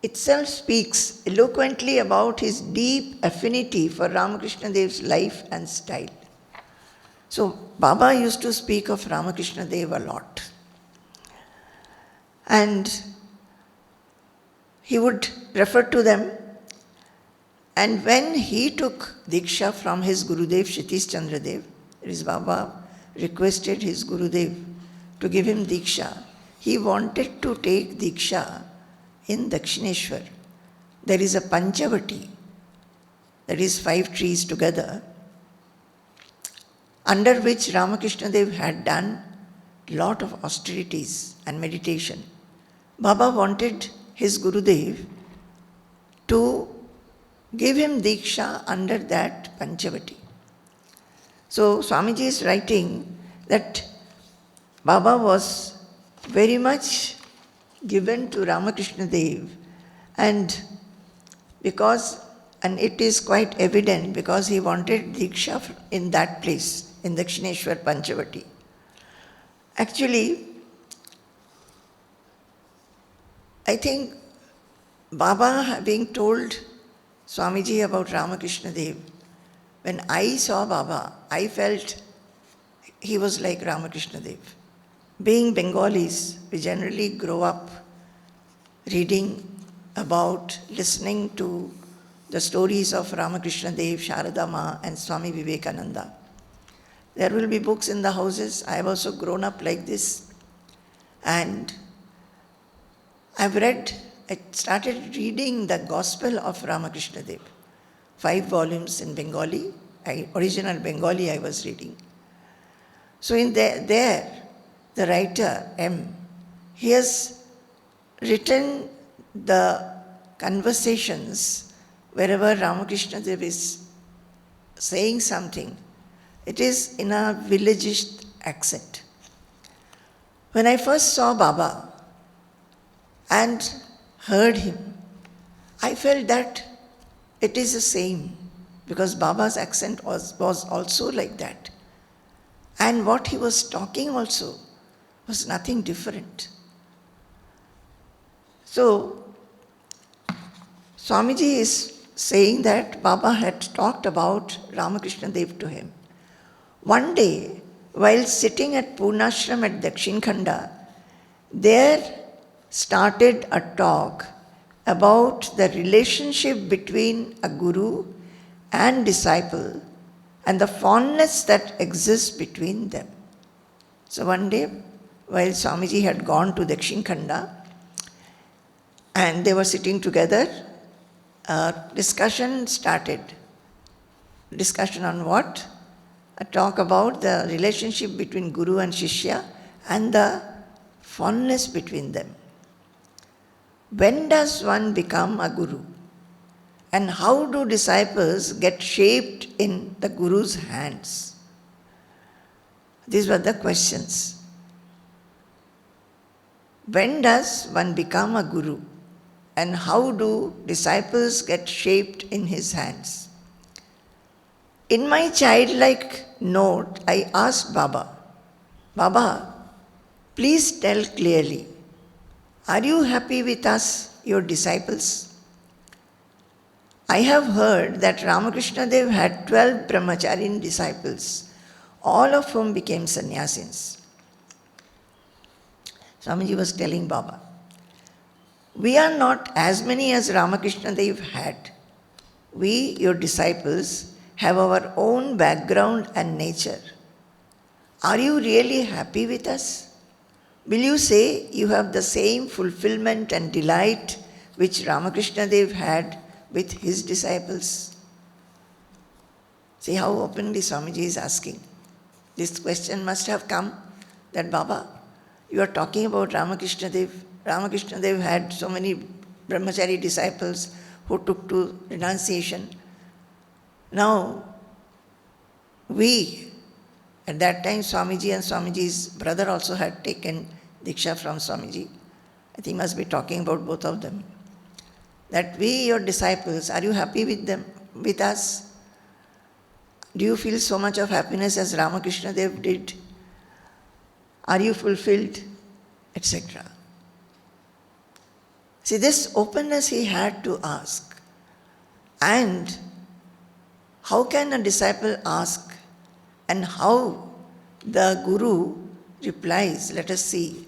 itself speaks eloquently about his deep affinity for Ramakrishna Dev's life and style. So, Baba used to speak of Ramakrishna Dev a lot. And he would refer to them. And when he took Diksha from his Gurudev Kshitish Chandra Dev, his Baba requested his Gurudev to give him Diksha. He wanted to take Diksha in Dakshineshwar. There is a Panchavati, that is 5 trees together, under which Ramakrishna Dev had done lot of austerities and meditation. Baba wanted his Gurudev to give him Diksha under that Panchavati. So Swamiji is writing that Baba was very much given to Ramakrishna Dev, and it is quite evident because he wanted Diksha in that place, in Dakshineshwar Panchavati. Actually, I think Baba having told Swamiji about Ramakrishna Dev, when I saw Baba, I felt he was like Ramakrishna Dev. Being Bengalis, we generally grow up reading about, listening to the stories of Ramakrishna Dev, Sharada Ma and Swami Vivekananda. There will be books in the houses. I have also grown up like this. And I started reading the Gospel of Ramakrishna Dev. 5 volumes in Bengali. Original Bengali I was reading. So in there, the writer M, he has written the conversations wherever Ramakrishna Dev is saying something. It is in a villagish accent. When I first saw Baba and heard him, I felt that it is the same, because Baba's accent was also like that. And what he was talking also was nothing different. So, Swamiji is saying that Baba had talked about Ramakrishna Dev to him. One day, while sitting at Purnashram at Dakshin Khanda, there started a talk about the relationship between a guru and disciple and the fondness that exists between them. So one day, while Swamiji had gone to Dakshin Khanda and they were sitting together, a discussion started. Discussion on what? A talk about the relationship between Guru and Shishya and the fondness between them. When does one become a Guru? And how do disciples get shaped in the Guru's hands? These were the questions. When does one become a Guru? And how do disciples get shaped in his hands? In my childlike note, I asked Baba, please tell clearly, are you happy with us, your disciples? I have heard that Ramakrishna Dev had 12 brahmacharin disciples, all of whom became sannyasins. Swamiji was telling Baba, we are not as many as Ramakrishna Dev had. We, your disciples, have our own background and nature. Are you really happy with us? Will you say you have the same fulfillment and delight which Ramakrishna Dev had with his disciples? See how openly Swamiji is asking. This question must have come that Baba, you are talking about Ramakrishna Dev. Ramakrishna Dev had so many brahmachari disciples who took to renunciation. Now, at that time Swamiji and Swamiji's brother also had taken Diksha from Swamiji. I think he must be talking about both of them. That we, your disciples, are you happy with us? Do you feel so much of happiness as Ramakrishna Dev did? Are you fulfilled? Etc. See, this openness he had to ask. And how can a disciple ask? And how the Guru replies? Let us see.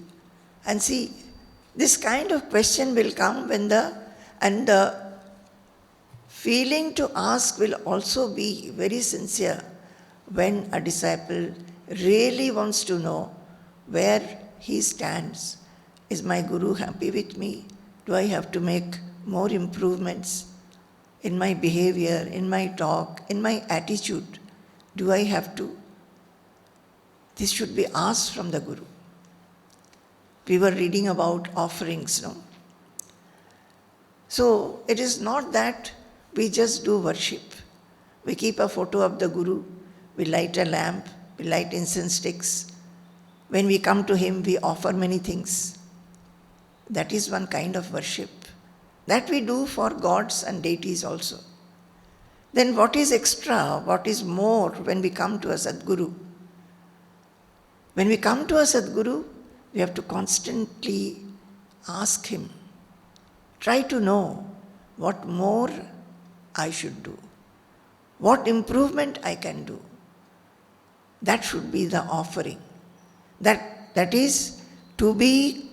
And see, this kind of question will come when the feeling to ask will also be very sincere when a disciple really wants to know where he stands. Is my Guru happy with me? Do I have to make more improvements in my behavior, in my talk, in my attitude? Do I have to? This should be asked from the Guru. We were reading about offerings, no? So it is not that we just do worship. We keep a photo of the Guru, we light a lamp, we light incense sticks. When we come to him, we offer many things. That is one kind of worship. That we do for gods and deities also. Then what is extra, what is more when we come to a Sadguru? When we come to a Sadguru, we have to constantly ask him, try to know what more I should do, what improvement I can do. That should be the offering. That is to be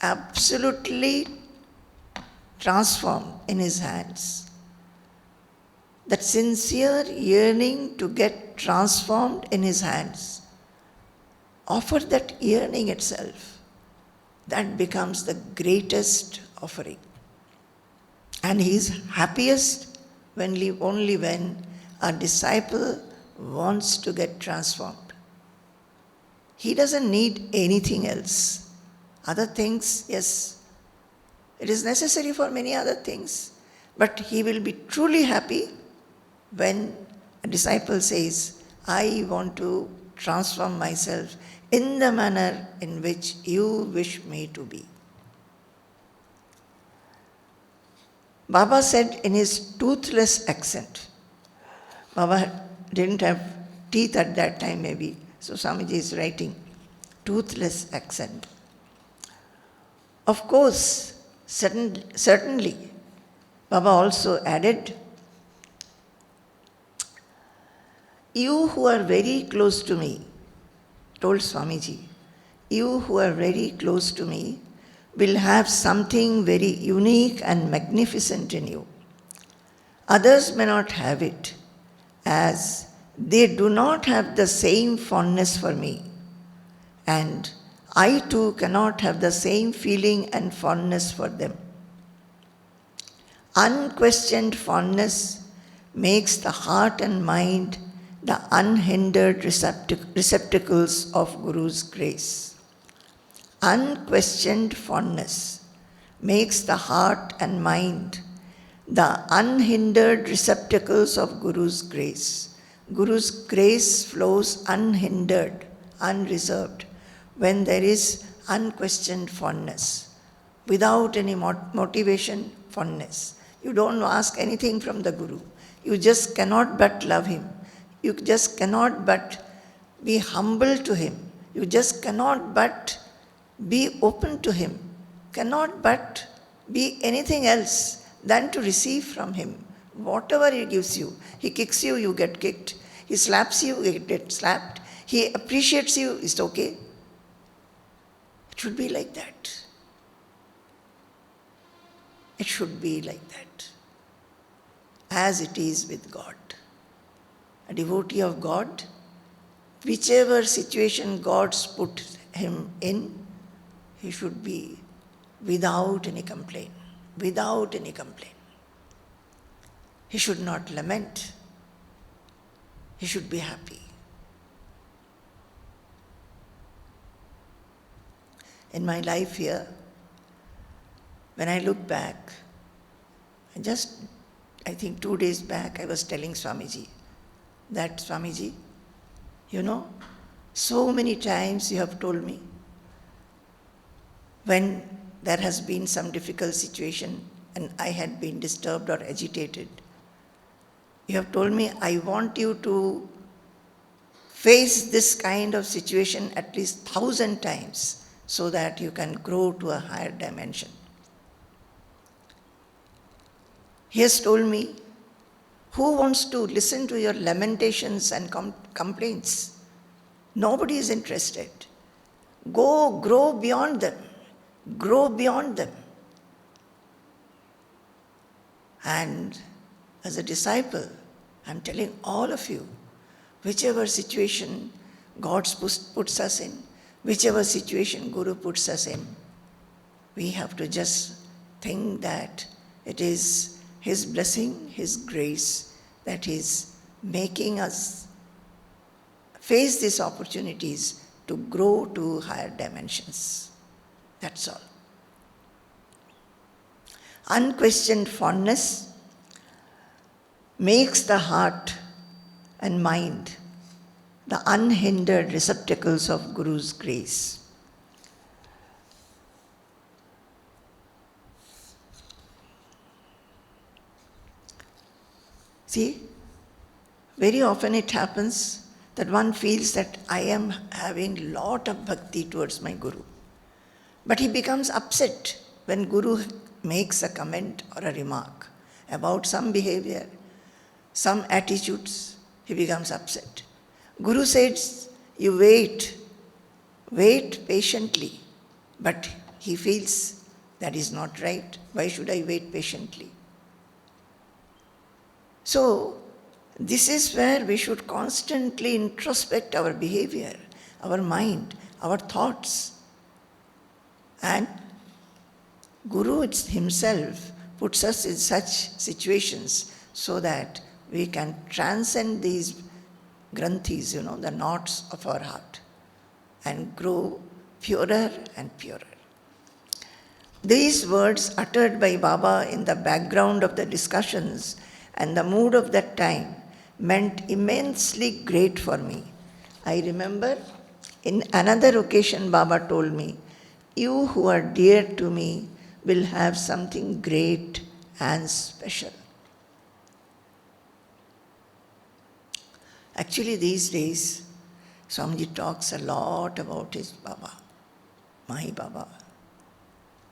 absolutely transformed in his hands. That sincere yearning to get transformed in his hands. Offer that yearning itself. That becomes the greatest offering. And he is happiest only when a disciple wants to get transformed. He doesn't need anything else. Other things, yes, it is necessary for many other things. But he will be truly happy when a disciple says, I want to transform myself in the manner in which you wish me to be. Baba said in his toothless accent, Baba didn't have teeth at that time maybe, so Swamiji is writing, toothless accent. Of course, certainly, Baba also added, you who are very close to me, told Swamiji, you who are very close to me will have something very unique and magnificent in you. Others may not have it, as they do not have the same fondness for me. And I too cannot have the same feeling and fondness for them. Unquestioned fondness makes the heart and mind the unhindered receptacles of Guru's grace. Unquestioned fondness makes the heart and mind the unhindered receptacles of Guru's grace. Guru's grace flows unhindered, unreserved, when there is unquestioned fondness, without any motivation, fondness. You don't ask anything from the Guru. You just cannot but love him. You just cannot but be humble to him. You just cannot but be open to him. Cannot but be anything else than to receive from him. Whatever he gives you, he kicks you, you get kicked. He slaps you, you get slapped. He appreciates you, it's okay. It should be like that. It should be like that. As it is with God. A devotee of God, whichever situation God's put him in, he should be without any complaint. Without any complaint. He should not lament. He should be happy. In my life here, when I look back, I think 2 days back, I was telling Swamiji that, Swamiji, so many times you have told me, when there has been some difficult situation and I had been disturbed or agitated, you have told me, I want you to face this kind of situation at least 1,000 times so that you can grow to a higher dimension. He has told me, who wants to listen to your lamentations and complaints? Nobody is interested. Go grow beyond them. Grow beyond them. And as a disciple, I'm telling all of you, whichever situation God puts us in, whichever situation Guru puts us in, we have to just think that it is His blessing, His grace that is making us face these opportunities to grow to higher dimensions. That's all. Unquestioned fondness makes the heart and mind the unhindered receptacles of Guru's grace. See, very often it happens that one feels that I am having lot of bhakti towards my Guru. But he becomes upset when Guru makes a comment or a remark about some behavior, some attitudes. He becomes upset. Guru says, you wait patiently. But he feels that is not right. Why should I wait patiently? So, this is where we should constantly introspect our behavior, our mind, our thoughts. And Guru himself puts us in such situations so that we can transcend these granthis, the knots of our heart, and grow purer and purer. These words uttered by Baba in the background of the discussions and the mood of that time meant immensely great for me. I remember in another occasion Baba told me, you who are dear to me will have something great and special. Actually, these days, Swamiji talks a lot about his Baba, my Baba.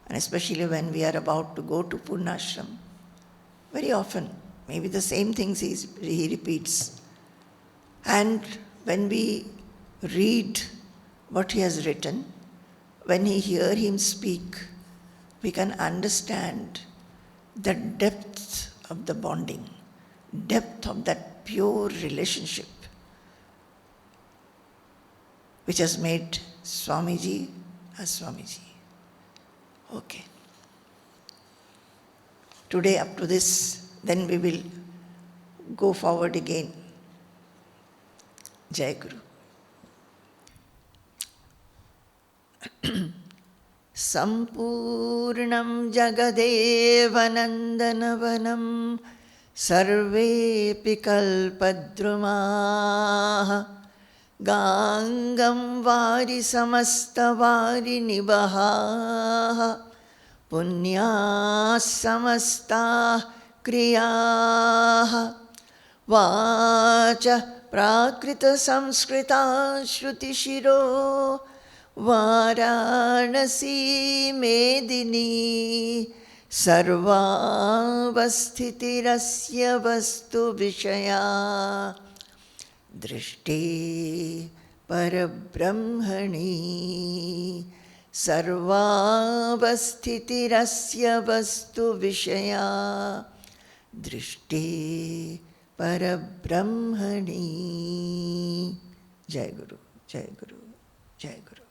And especially when we are about to go to Purnashram, very often, maybe the same things he repeats. And when we read what he has written, when we hear him speak, we can understand the depth of the bonding, depth of that pure relationship, which has made Swamiji a Swamiji. Okay. Today up to this, then we will go forward again. Jai Guru. Sampurnam Jagadevanandanavanam Sarvepi Kalpadrumaha Gangam Vari Samasta Vari Nibaha Punya Samasta Kriyaha Vacha Prakrita Samskrita Shruti Shiro Varanasi Medini Sarvavasthitirasya Vastu Vishaya Drishti Parabrahmani Sarvavasthitirasya Vastu Vishaya Drishti Parabrahmani. Jai Guru, Jai Guru, Jai Guru.